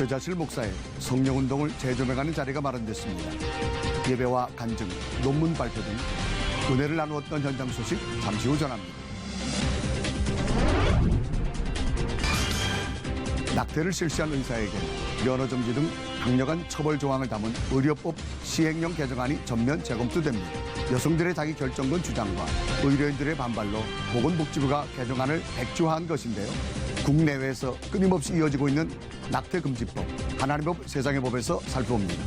최자실 목사의 성령운동을 재조명하는 자리가 마련됐습니다. 예배와 간증, 논문 발표 등 은혜를 나누었던 현장 소식 잠시 후 전합니다. 낙태를 실시한 의사에게 면허정지 등 강력한 처벌 조항을 담은 의료법 시행령 개정안이 전면 재검토됩니다. 여성들의 자기 결정권 주장과 의료인들의 반발로 보건복지부가 개정안을 백주화한 것인데요. 국내외에서 끊임없이 이어지고 있는 낙태금지법, 하나님의 법, 세상의 법에서 살펴봅니다.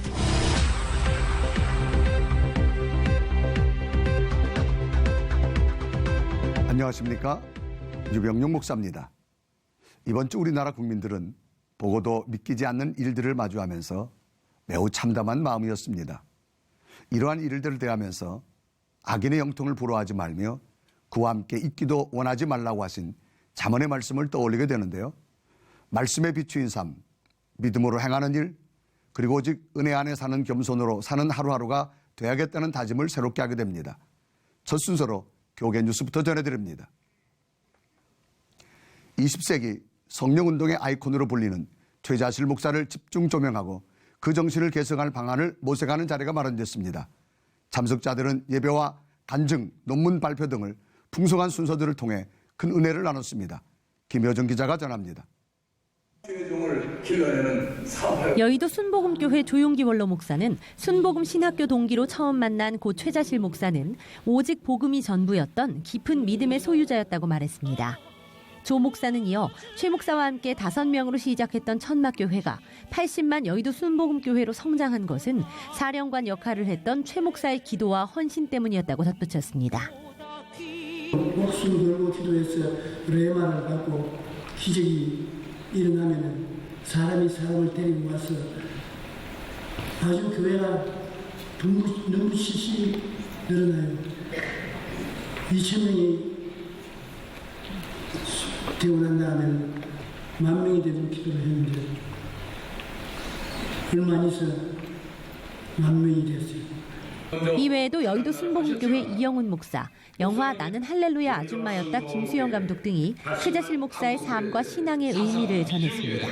안녕하십니까? 유병용 목사입니다. 이번 주 우리나라 국민들은 보고도 믿기지 않는 일들을 마주하면서 매우 참담한 마음이었습니다. 이러한 일들을 대하면서 악인의 영통을 부러워하지 말며 그와 함께 있기도 원하지 말라고 하신 잠언의 말씀을 떠올리게 되는데요. 말씀에 비추인 삶, 믿음으로 행하는 일, 그리고 오직 은혜 안에 사는 겸손으로 사는 하루하루가 돼야겠다는 다짐을 새롭게 하게 됩니다. 첫 순서로 교계 뉴스부터 전해드립니다. 20세기 성령운동의 아이콘으로 불리는 최자실 목사를 집중 조명하고 그 정신을 계승할 방안을 모색하는 자리가 마련됐습니다. 참석자들은 예배와 간증, 논문 발표 등을 풍성한 순서들을 통해 큰 은혜를 나눴습니다. 김효정 기자가 전합니다. 여의도 순복음교회 조용기 원로 목사는 순복음 신학교 동기로 처음 만난 고 최자실 목사는 오직 복음이 전부였던 깊은 믿음의 소유자였다고 말했습니다. 조 목사는 이어 최 목사와 함께 5명으로 시작했던 천막교회가 80만 여의도 순복음교회로 성장한 것은 사령관 역할을 했던 최 목사의 기도와 헌신 때문이었다고 덧붙였습니다. 목숨 걸고 기도해서 레마를 받고 기적이 일어나면 사람이 사람을 데리고 와서 아주 교회가 너무 시시 늘어나요. 2,000명이 되고 난 다음에 10,000명이 되도록 기도를 했는데 얼마 안 있어 10,000명이 됐어요. 이외에도 여의도 순복음교회 이영훈 목사, 영화 나는 할렐루야 아줌마였다 김수영 감독 등이 최자실 목사의 삶과 신앙의 의미를 전했습니다.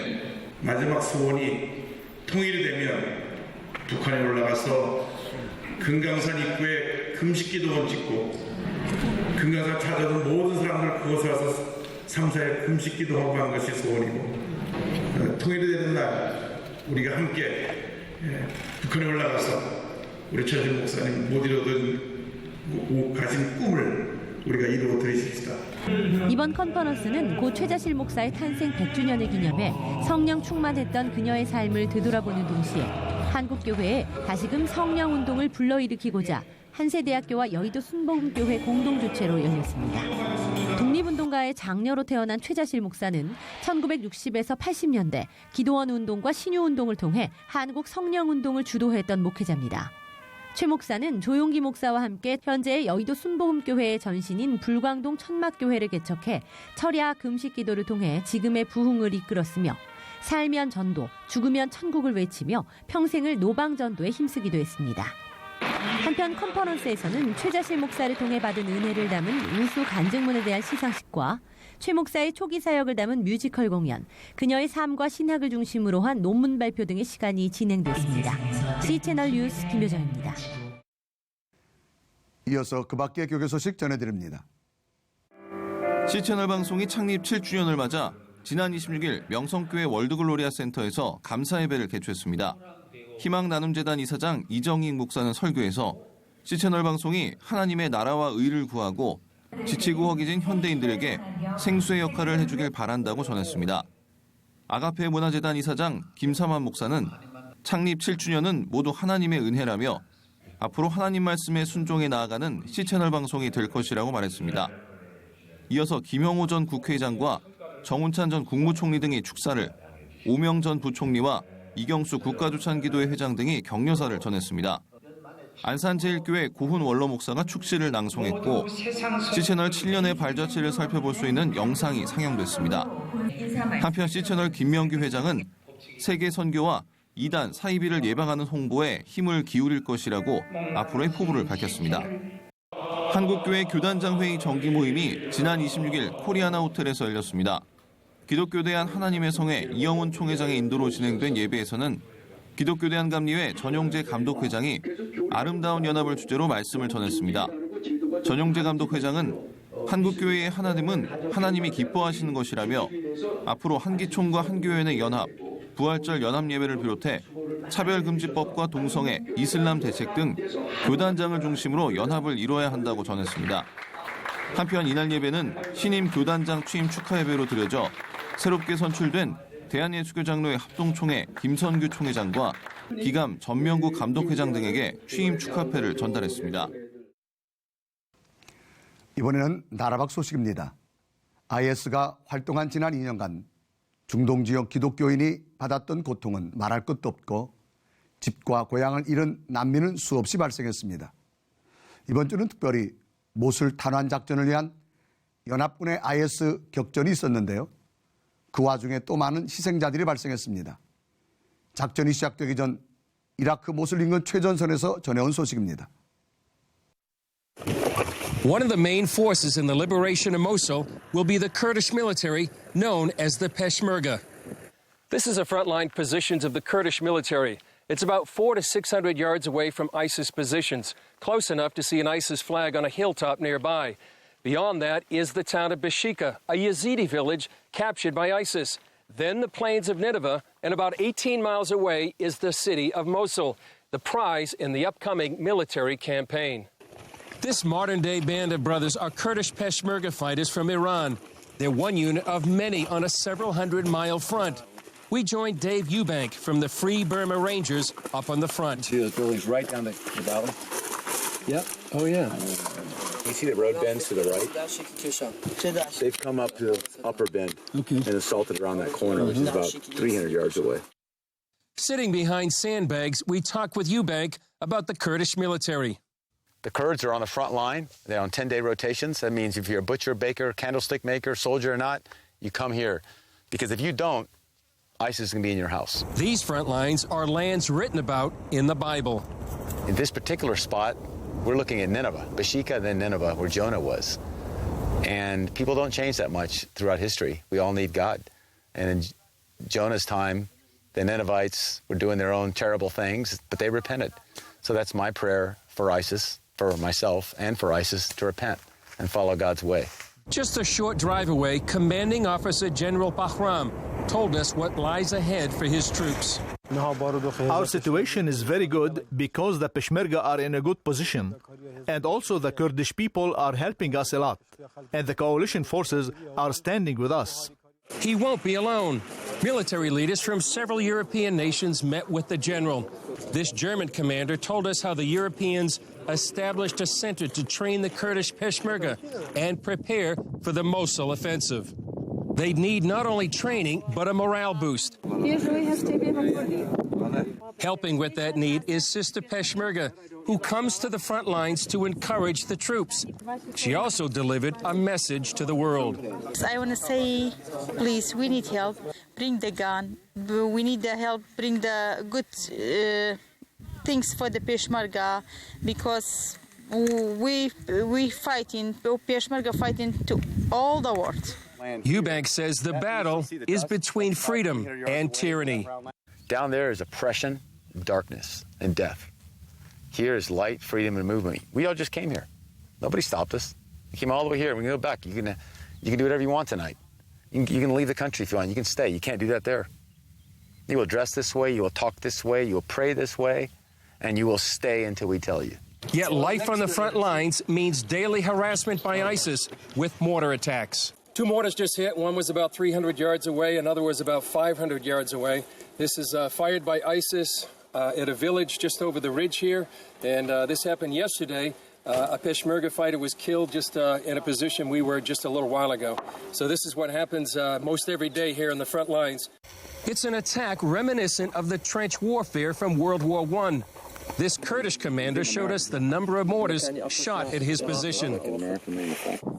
마지막 소원이 통일이 되면 북한에 올라가서 금강산 입구에 금식기도원 짓고 금강산 찾아온 모든 사람들 그곳에 와서 3-4일 금식기도하고 하는 것이 소원이고, 통일이 되는 날 우리가 함께 북한에 올라가서 우리 최자실 목사님 못 이루던 가진 꿈을 우리가 이루어 드리십시다. 이번 컨퍼런스는 고 최자실 목사의 탄생 100주년을 기념해 성령 충만했던 그녀의 삶을 되돌아보는 동시에 한국교회에 다시금 성령운동을 불러일으키고자 한세대학교와 여의도 순복음교회 공동주최로 열렸습니다. 독립운동가의 장녀로 태어난 최자실 목사는 1960에서 80년대 기도원 운동과 신유운동을 통해 한국 성령운동을 주도했던 목회자입니다. 최 목사는 조용기 목사와 함께 현재의 여의도 순복음교회의 전신인 불광동 천막교회를 개척해 철야 금식 기도를 통해 지금의 부흥을 이끌었으며 살면 전도, 죽으면 천국을 외치며 평생을 노방전도에 힘쓰기도 했습니다. 한편 컨퍼런스에서는 최자실 목사를 통해 받은 은혜를 담은 우수 간증문에 대한 시상식과 최 목사의 초기 사역을 담은 뮤지컬 공연, 그녀의 삶과 신학을 중심으로 한 논문 발표 등의 시간이 진행됐습니다. C채널 뉴스 김효정입니다. 이어서 그 밖의 교계 소식 전해드립니다. C채널 방송이 창립 7주년을 맞아 지난 26일 명성교회 월드글로리아 센터에서 감사 예배를 개최했습니다. 희망나눔재단 이사장 이정익 목사는 설교에서 C채널 방송이 하나님의 나라와 의를 구하고 지치고 허기진 현대인들에게 생수의 역할을 해주길 바란다고 전했습니다. 아가페 문화재단 이사장 김삼환 목사는 창립 7주년은 모두 하나님의 은혜라며 앞으로 하나님 말씀에 순종해 나아가는 C채널 방송이 될 것이라고 말했습니다. 이어서 김영호 전 국회의장과 정운찬 전 국무총리 등이 축사를, 오명 전 부총리와 이경수 국가주찬기도회 회장 등이 격려사를 전했습니다. 안산제일교회 고훈 원로 목사가 축시를 낭송했고 C채널 7년의 발자취를 살펴볼 수 있는 영상이 상영됐습니다. 한편 C채널 김명규 회장은 세계 선교와 이단 사이비를 예방하는 홍보에 힘을 기울일 것이라고 앞으로의 포부를 밝혔습니다. 한국교회 교단장 회의 정기 모임이 지난 26일 코리아나 호텔에서 열렸습니다. 기독교대한 하나님의 성회 이영훈 총회장의 인도로 진행된 예배에서는 기독교대한 감리회 전용재 감독회장이 아름다운 연합을 주제로 말씀을 전했습니다. 전용재 감독회장은 한국교회의 하나됨은 하나님이 기뻐하시는 것이라며 앞으로 한기총과 한교연의 연합, 부활절 연합예배를 비롯해 차별금지법과 동성애, 이슬람 대책 등 교단장을 중심으로 연합을 이뤄야 한다고 전했습니다. 한편 이날 예배는 신임 교단장 취임 축하예배로 드려져 새롭게 선출된 대한예수교장로회 합동총회 김선규 총회장과 기감 전명국 감독회장 등에게 취임 축하패를 전달했습니다. 이번에는 나라 밖 소식입니다. IS가 활동한 지난 2년간 중동 지역 기독교인이 받았던 고통은 말할 것도 없고 집과 고향을 잃은 난민은 수없이 발생했습니다. 이번 주는 특별히 모술 탄환 작전을 위한 연합군의 IS 격전이 있었는데요. 그 와중에 또 많은 희생자들이 발생했습니다. 작전이 시작되기 전 이라크 모술 인근 최전선에서 전해온 소식입니다. One of the main forces in the liberation of Mosul will be the Kurdish military known as the Peshmerga. This is the frontline positions of the Kurdish military. It's about 400 to 600 yards away from ISIS positions, close enough to see an ISIS flag on a hilltop nearby. Beyond that is the town of Bashika, a Yazidi village captured by ISIS. Then the plains of Nineveh, and about 18 miles away is the city of Mosul, the prize in the upcoming military campaign. This modern-day band of brothers are Kurdish Peshmerga fighters from Iran. They're one unit of many on a several hundred-mile front. We joined Dave Eubank from the Free Burma Rangers up on the front. See those buildings right down the valley? Yep. Oh, yeah. You see the road bends to the right? They've come up to the upper bend and assaulted around that corner, which is about 300 yards away. Sitting behind sandbags, we talk with Eubank about the Kurdish military. The Kurds are on the front line. They're on 10-day rotations. That means if you're a butcher, baker, candlestick maker, soldier or not, you come here. Because if you don't, ISIS is going to be in your house. These front lines are lands written about in the Bible. In this particular spot, we're looking at Nineveh, Bashika, then Nineveh, where Jonah was. And people don't change that much throughout history. We all need God. And in Jonah's time, the Ninevites were doing their own terrible things, but they repented. So that's my prayer for ISIS, for myself, and for ISIS to repent and follow God's way. Just a short drive away, Commanding Officer General Bahram told us what lies ahead for his troops. Our situation is very good because the Peshmerga are in a good position. And also the Kurdish people are helping us a lot. And the coalition forces are standing with us. He won't be alone. Military leaders from several European nations met with the general. This German commander told us how the Europeans established a center to train the Kurdish Peshmerga and prepare for the Mosul offensive. They'd need not only training, but a morale boost. Helping with that need is Sister Peshmerga, who comes to the front lines to encourage the troops. She also delivered a message to the world. I want to say, please, we need help. Bring the gun. We need the help. Bring the good things for the Peshmerga, because we fighting, Peshmerga fighting to all the world. Eubank says the battle is between freedom and tyranny. Down there is oppression, darkness, and death. Here is light, freedom, and movement. We all just came here. Nobody stopped us. We came all the way here. We can go back. You can do whatever you want tonight. You can leave the country if you want. You can stay. You can't do that there. You will dress this way. You will talk this way. You will pray this way. And you will stay until we tell you. Yet life on the front lines means daily harassment by ISIS with mortar attacks. 2 mortars just hit. One was about 300 yards away. Another was about 500 yards away. This is fired by ISIS at a village just over the ridge here. And this happened yesterday. A Peshmerga fighter was killed just in a position we were just a little while ago. So this is what happens most every day here in the front lines. It's an attack reminiscent of the trench warfare from World War I. This Kurdish commander showed us the number of mortars shot at his position.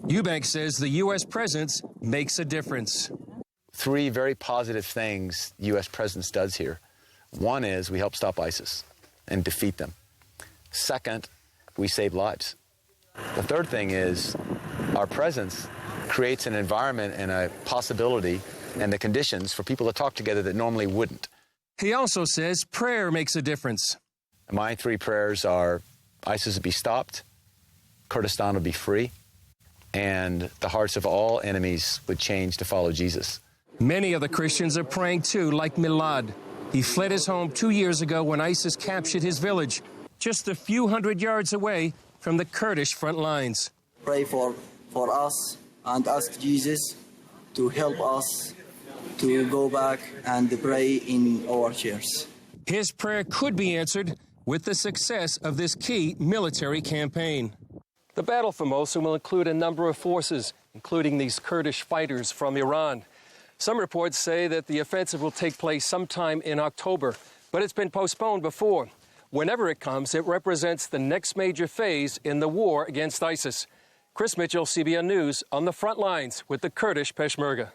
Eubank says the U.S. presence makes a difference. 3 very positive things the U.S. presence does here. One is we help stop ISIS and defeat them. Second, we save lives. The third thing is our presence creates an environment and a possibility and the conditions for people to talk together that normally wouldn't. He also says prayer makes a difference. My 3 prayers are ISIS will be stopped, Kurdistan will be free, and the hearts of all enemies would change to follow Jesus. Many other Christians are praying too, like Milad. He fled his home 2 years ago when ISIS captured his village, just a few hundred yards away from the Kurdish front lines. Pray for us and ask Jesus to help us to go back and pray in our chairs. His prayer could be answered with the success of this key military campaign. The battle for Mosul will include a number of forces, including these Kurdish fighters from Iran. Some reports say that the offensive will take place sometime in October, but it's been postponed before. Whenever it comes, it represents the next major phase in the war against ISIS. Chris Mitchell, CBN News, on the front lines with the Kurdish Peshmerga.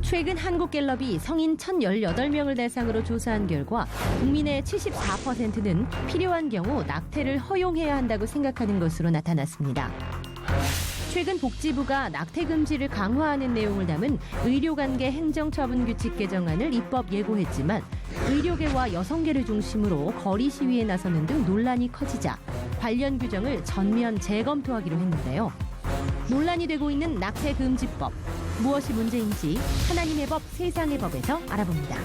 최근 한국갤럽이 성인 1,018명을 대상으로 조사한 결과 국민의 74%는 필요한 경우 낙태를 허용해야 한다고 생각하는 것으로 나타났습니다. 최근 복지부가 낙태 금지를 강화하는 내용을 담은 의료관계 행정처분규칙 개정안을 입법 예고했지만 의료계와 여성계를 중심으로 거리 시위에 나서는 등 논란이 커지자 관련 규정을 전면 재검토하기로 했는데요. 논란이 되고 있는 낙태 금지법. 무엇이 문제인지 하나님의 법, 세상의 법에서 알아봅니다.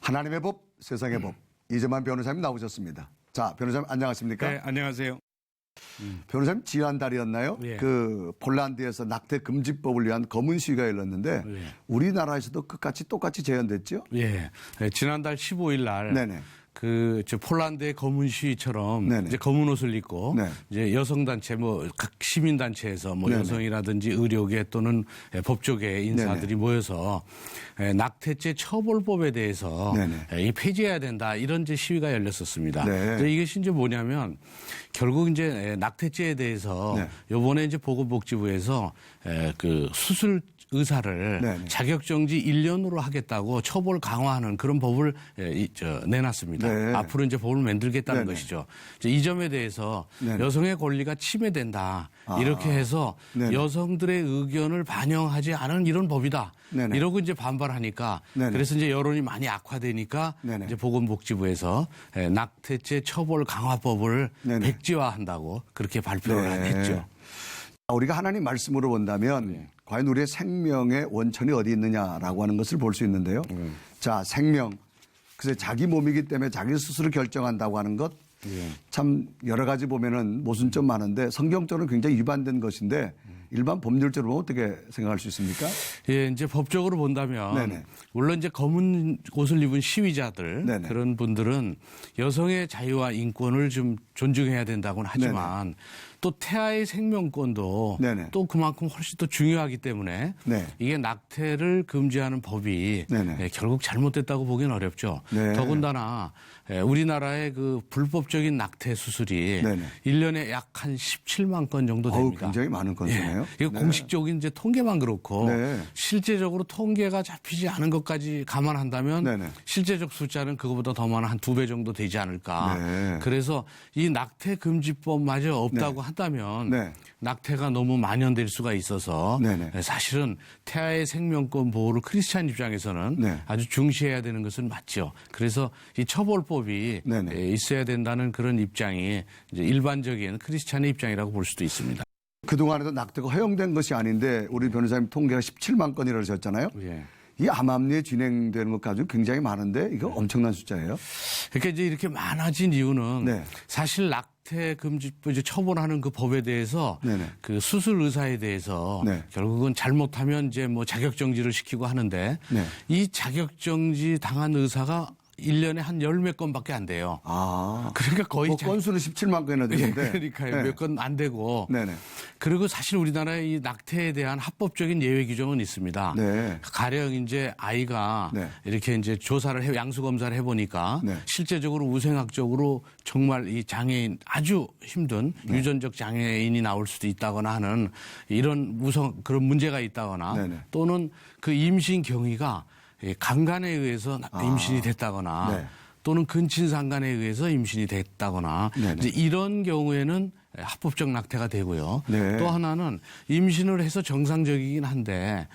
하나님의 법, 세상의 법. 이재만 변호사님 나오셨습니다. 자, 변호사님 안녕하십니까? 네, 안녕하세요. 변호사님 지난달이었나요? 예. 그 폴란드에서 낙태 금지법을 위한 검은 시위가 열렸는데 예. 우리나라에서도 똑같이 재현됐죠? 예. 네, 지난달 15일 날 네네. 저 폴란드의 검은 시위처럼 네네. 이제 검은 옷을 입고 네. 이제 여성 단체 각 시민 단체에서 네네. 여성이라든지 의료계 또는 법조계 인사들이 네네. 모여서 낙태죄 처벌법에 대해서 네네. 이 폐지해야 된다 이런 이제 시위가 열렸었습니다. 네. 그래서 이것이 이제 뭐냐면 결국 이제 낙태죄에 대해서 네. 요번에 이제 보건복지부에서 그 수술 의사를 네네. 자격정지 1년으로 하겠다고 처벌 강화하는 그런 법을 내놨습니다. 네. 앞으로 이제 법을 만들겠다는 네네. 것이죠. 이제 이 점에 대해서 네네. 여성의 권리가 침해된다. 이렇게 해서 네네. 여성들의 의견을 반영하지 않은 이런 법이다. 네네. 이러고 이제 반발하니까 네네. 그래서 이제 여론이 많이 악화되니까 네네. 이제 보건복지부에서 낙태죄 처벌 강화법을 네네. 백지화한다고 그렇게 발표를 네. 했죠. 우리가 하나님 말씀으로 본다면 과연 우리의 생명의 원천이 어디 있느냐라고 하는 것을 볼 수 있는데요. 자, 생명. 글쎄 자기 몸이기 때문에 자기 스스로 결정한다고 하는 것. 참 여러 가지 보면은 모순점 많은데 성경적으로 굉장히 위반된 것인데 일반 법률적으로 보면 어떻게 생각할 수 있습니까? 예, 이제 법적으로 본다면 네네. 물론 이제 검은 옷을 입은 시위자들 네네. 그런 분들은 여성의 자유와 인권을 좀 존중해야 된다고는 하지만 또 태아의 생명권도 네네. 또 그만큼 훨씬 더 중요하기 때문에 네. 이게 낙태를 금지하는 법이 네네. 결국 잘못됐다고 보기는 어렵죠. 네. 더군다나 우리나라의 그 불법적인 낙태 수술이 네네. 1년에 약 한 17만 건 정도 어우, 됩니다. 굉장히 많은 건수네요. 그러네요. 이거 네. 공식적인 이제 통계만 그렇고 네. 실제적으로 통계가 잡히지 않은 것까지 감안한다면 네네. 실제적 숫자는 그거보다 더 많은 한 2배 정도 되지 않을까. 네. 그래서 이 낙태 금지법마저 없다고 한다면 네. 낙태가 너무 만연될 수가 있어서 네네. 사실은 태아의 생명권 보호를 크리스찬 입장에서는 네. 아주 중시해야 되는 것은 맞죠. 그래서 이 처벌법이 네네. 있어야 된다는 그런 입장이 이제 일반적인 크리스찬의 입장이라고 볼 수도 있습니다. 그동안에도 낙태가 허용된 것이 아닌데 우리 변호사님 통계가 17만 건이라고 하셨잖아요. 예. 이 암암리에 진행되는 것 가지고 굉장히 많은데 이거 엄청난 숫자예요. 그러니까 이제 이렇게 많아진 이유는 네. 사실 낙태 금지법 이제 처벌하는 그 법에 대해서 네네. 그 수술 의사에 대해서 네. 결국은 잘못하면 이제 뭐 자격정지를 시키고 하는데 네. 이 자격정지 당한 의사가 1년에 한 10몇 건밖에 안 돼요. 아. 그러니까 거의 뭐 건수는 17만 건이나 되는데. 그러니까요. 네. 몇 건 안 되고. 네네. 그리고 사실 우리나라의 이 낙태에 대한 합법적인 예외 규정은 있습니다. 네. 가령 이제 아이가 네. 이렇게 이제 양수 검사를 해보니까 네. 실제적으로 우생학적으로 정말 이 장애인 아주 힘든 유전적 장애인이 나올 수도 있다거나 하는 이런 그런 문제가 있다거나 네네. 또는 그 임신 경위가 강간에 의해서 임신이 됐다거나 네. 또는 근친상간에 의해서 임신이 됐다거나 네네. 이제 이런 경우에는 합법적 낙태가 되고요. 네. 또 하나는 임신을 해서 정상적이긴 한데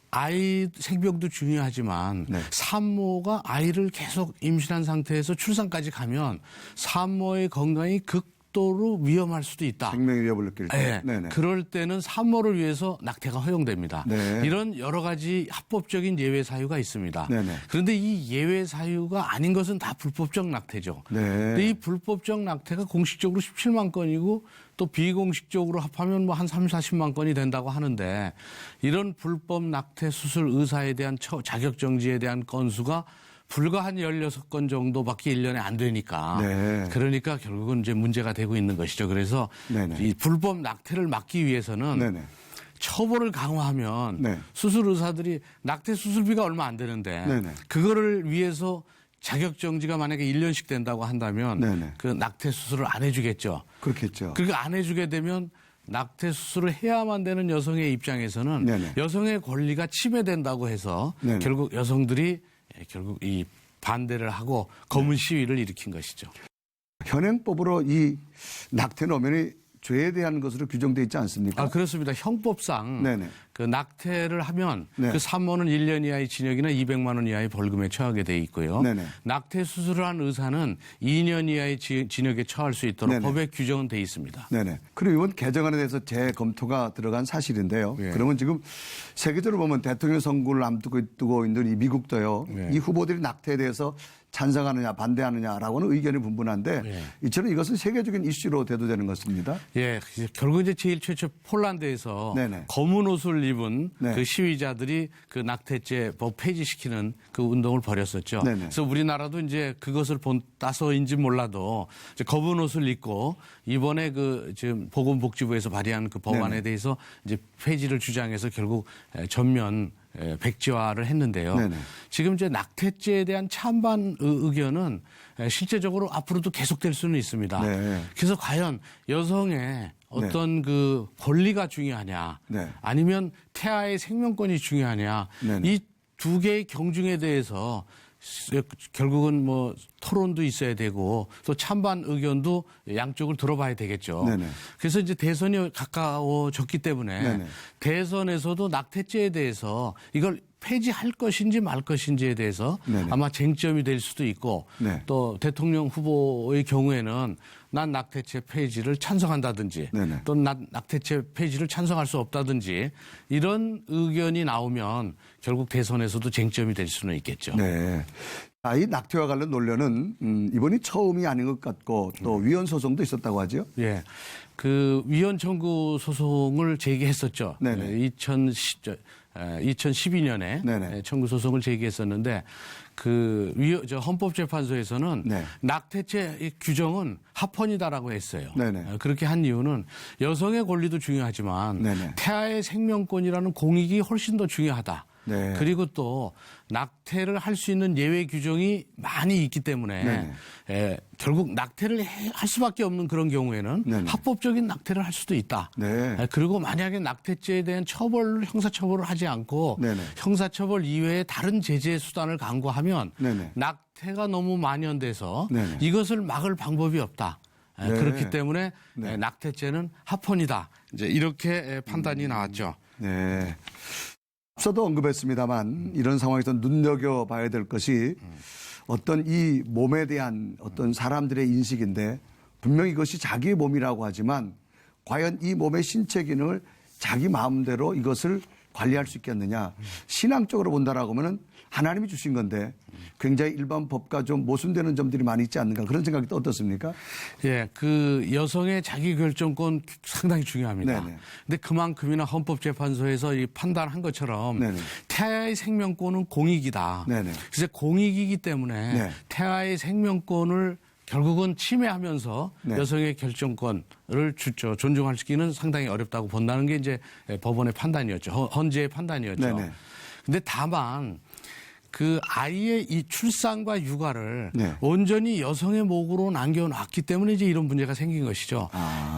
아이 생명도 중요하지만 네. 산모가 아이를 계속 임신한 상태에서 출산까지 가면 산모의 건강이 극도로 위험할 수도 있다. 생명의 위협을 느낄 때. 네. 그럴 때는 산모를 위해서 낙태가 허용됩니다. 네. 이런 여러 가지 합법적인 예외 사유가 있습니다. 네네. 그런데 이 예외 사유가 아닌 것은 다 불법적 낙태죠. 네. 근데 이 불법적 낙태가 공식적으로 17만 건이고 또 비공식적으로 합하면 뭐 한 3, 40만 건이 된다고 하는데 이런 불법 낙태 수술 의사에 대한 자격 정지에 대한 건수가 불과 한 16건 정도밖에 1년에 안 되니까. 네. 그러니까 결국은 이제 문제가 되고 있는 것이죠. 그래서 네네. 이 불법 낙태를 막기 위해서는 네네. 처벌을 강화하면 네. 수술 의사들이 낙태 수술비가 얼마 안 되는데 네네. 그거를 위해서 자격 정지가 만약에 1년씩 된다고 한다면 네네. 그 낙태 수술을 안 해주겠죠. 그렇겠죠. 그러니까 안 해주게 되면 낙태 수술을 해야만 되는 여성의 입장에서는 네네. 여성의 권리가 침해된다고 해서 네네. 결국 여성들이 결국 이 반대를 하고 검은 시위를 일으킨 것이죠. 현행법으로 이 낙태는 엄연히 죄에 대한 것으로 규정되어 있지 않습니까? 아, 그렇습니다. 형법상 네네. 그 낙태를 하면 네. 그 산모는 1년 이하의 징역이나 200만 원 이하의 벌금에 처하게 돼 있고요. 네네. 낙태 수술을 한 의사는 2년 이하의 징역에 처할 수 있도록 네네. 법에 규정은 돼 있습니다. 네네. 그리고 이번 개정안에 대해서 재검토가 들어간 사실인데요. 예. 그러면 지금 세계적으로 보면 대통령 선거를 앞두고 있는 이 미국도요. 예. 이 후보들이 낙태에 대해서 찬성하느냐 반대하느냐라고는 의견이 분분한데 예. 이처럼 이것은 세계적인 이슈로 대두되는 것입니다. 예, 결국 이제 제일 최초 폴란드에서 네네. 검은 옷을 입은 네. 그 시위자들이 그 낙태죄 법 폐지시키는 그 운동을 벌였었죠. 네네. 그래서 우리나라도 이제 그것을 따서인지 몰라도 이제 검은 옷을 입고 이번에 그 지금 보건복지부에서 발의한 그 법안에 네네. 대해서 이제 폐지를 주장해서 결국 전면 백지화를 했는데요. 네네. 지금 이제 낙태죄에 대한 찬반 의견은 실제적으로 앞으로도 계속될 수는 있습니다. 네. 그래서 과연 여성의 어떤 그 권리가 중요하냐, 네. 아니면 태아의 생명권이 중요하냐, 네네. 이 두 개의 경중에 대해서 결국은 뭐 토론도 있어야 되고 또 찬반 의견도 양쪽을 들어봐야 되겠죠. 네네. 그래서 이제 대선이 가까워졌기 때문에 네네. 대선에서도 낙태죄에 대해서 이걸 폐지할 것인지 말 것인지에 대해서 네네. 아마 쟁점이 될 수도 있고 네. 또 대통령 후보의 경우에는 난 낙태죄 폐지를 찬성한다든지 네네. 또는 난 낙태죄 폐지를 찬성할 수 없다든지 이런 의견이 나오면 결국 대선에서도 쟁점이 될 수는 있겠죠. 네. 이 낙태와 관련 논란은 이번이 처음이 아닌 것 같고 또 위헌 소송도 있었다고 하죠. 예. 그 위헌 청구 소송을 제기했었죠. 네네. 2012년에 네네. 청구 소송을 제기했었는데 그 헌법재판소에서는 네. 낙태죄 규정은 합헌이다라고 했어요. 네네. 그렇게 한 이유는 여성의 권리도 중요하지만 네네. 태아의 생명권이라는 공익이 훨씬 더 중요하다. 네. 그리고 또 낙태를 할 수 있는 예외 규정이 많이 있기 때문에 결국 낙태를 할 수밖에 없는 그런 경우에는 네네. 합법적인 낙태를 할 수도 있다. 네. 그리고 만약에 낙태죄에 대한 형사처벌을 하지 않고 네네. 형사처벌 이외에 다른 제재 수단을 강구하면 네네. 낙태가 너무 만연돼서 네네. 이것을 막을 방법이 없다. 네. 그렇기 때문에 네. 낙태죄는 합헌이다. 이제 이렇게 판단이 나왔죠. 네. 앞서도 언급했습니다만 이런 상황에서 눈여겨봐야 될 것이 어떤 이 몸에 대한 어떤 사람들의 인식인데 분명히 이것이 자기의 몸이라고 하지만 과연 이 몸의 신체 기능을 자기 마음대로 이것을 관리할 수 있겠느냐. 신앙적으로 본다라고 하면은 하나님이 주신 건데 굉장히 일반 법과 좀 모순되는 점들이 많이 있지 않는가 그런 생각이 또 어떻습니까? 예, 그 여성의 자기 결정권 상당히 중요합니다. 네네. 근데 그만큼이나 헌법재판소에서 이 판단한 것처럼 네네. 태아의 생명권은 공익이다. 네네. 그래서 공익이기 때문에 네. 태아의 생명권을 결국은 침해하면서 네. 여성의 결정권을 존중할 수 있기는 상당히 어렵다고 본다는 게 이제 법원의 판단이었죠. 헌재의 판단이었죠. 네네. 근데 다만 그 아이의 이 출산과 육아를 네. 온전히 여성의 목으로 남겨놨기 때문에 이제 이런 문제가 생긴 것이죠.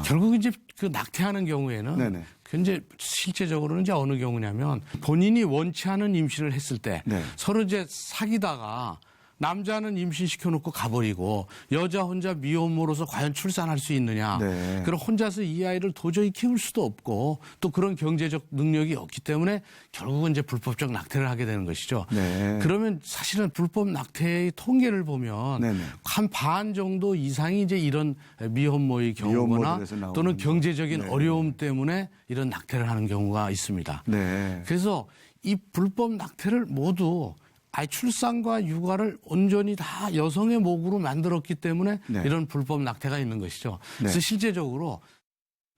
결국 이제 그 낙태하는 경우에는 네네. 이제 실제적으로는 이제 어느 경우냐면 본인이 원치 않은 임신을 했을 때 네. 서로 이제 사귀다가 남자는 임신시켜놓고 가버리고 여자 혼자 미혼모로서 과연 출산할 수 있느냐. 네. 그럼 혼자서 이 아이를 도저히 키울 수도 없고 또 그런 경제적 능력이 없기 때문에 결국은 이제 불법적 낙태를 하게 되는 것이죠. 네. 그러면 사실은 불법 낙태의 통계를 보면 네네. 한 반 정도 이상이 이제 이런 미혼모의 경우거나 미혼모들에서 나오는 또는 경제적인 네. 어려움 때문에 이런 낙태를 하는 경우가 있습니다. 네. 그래서 이 불법 낙태를 모두 아이 출산과 육아를 온전히 다 여성의 목으로 만들었기 때문에 네. 이런 불법 낙태가 있는 것이죠. 네. 그래서 실제적으로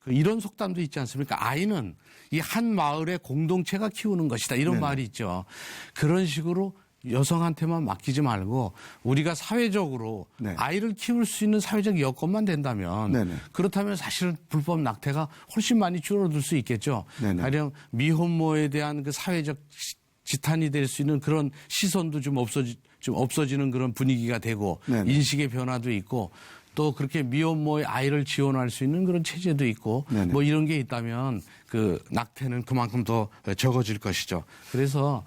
이런 속담도 있지 않습니까? 아이는 이 한 마을의 공동체가 키우는 것이다. 이런 네네. 말이 있죠. 그런 식으로 여성한테만 맡기지 말고 우리가 사회적으로 네. 아이를 키울 수 있는 사회적 여건만 된다면 네네. 그렇다면 사실은 불법 낙태가 훨씬 많이 줄어들 수 있겠죠. 네네. 가령 미혼모에 대한 그 사회적 지탄이 될 수 있는 그런 시선도 좀 없어지는 그런 분위기가 되고 네네. 인식의 변화도 있고 또 그렇게 미혼모의 아이를 지원할 수 있는 그런 체제도 있고 네네. 뭐 이런 게 있다면 그 낙태는 그만큼 더 적어질 것이죠. 그래서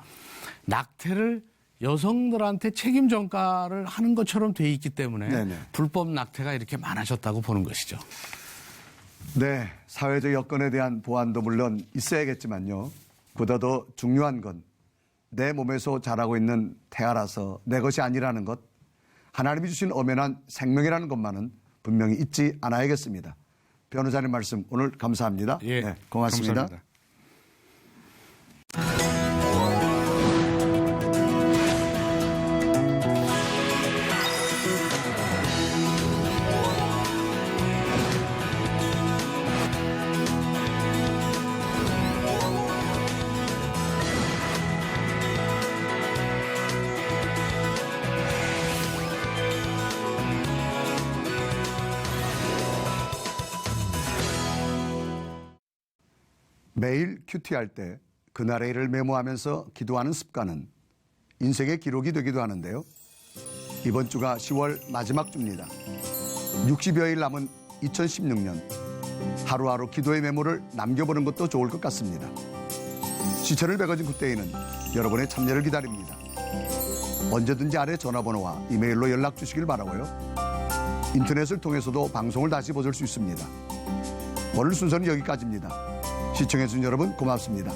낙태를 여성들한테 책임 전가를 하는 것처럼 돼 있기 때문에 네네. 불법 낙태가 이렇게 많아졌다고 보는 것이죠. 네, 사회적 여건에 대한 보완도 물론 있어야겠지만요. 보다 더 중요한 건 내 몸에서 자라고 있는 태아라서 내 것이 아니라는 것, 하나님이 주신 엄연한 생명이라는 것만은 분명히 잊지 않아야겠습니다. 변호사님 말씀 오늘 감사합니다. 예, 네, 고맙습니다. 감사합니다. 매일 큐티할 때 그날의 일을 메모하면서 기도하는 습관은 인생의 기록이 되기도 하는데요. 이번 주가 10월 마지막 주입니다. 60여일 남은 2016년 하루하루 기도의 메모를 남겨보는 것도 좋을 것 같습니다. 시천을 백어진 굿데이는 여러분의 참여를 기다립니다. 언제든지 아래 전화번호와 이메일로 연락 주시길 바라고요. 인터넷을 통해서도 방송을 다시 보실 수 있습니다. 오늘 순서는 여기까지입니다. 시청해주신 여러분 고맙습니다.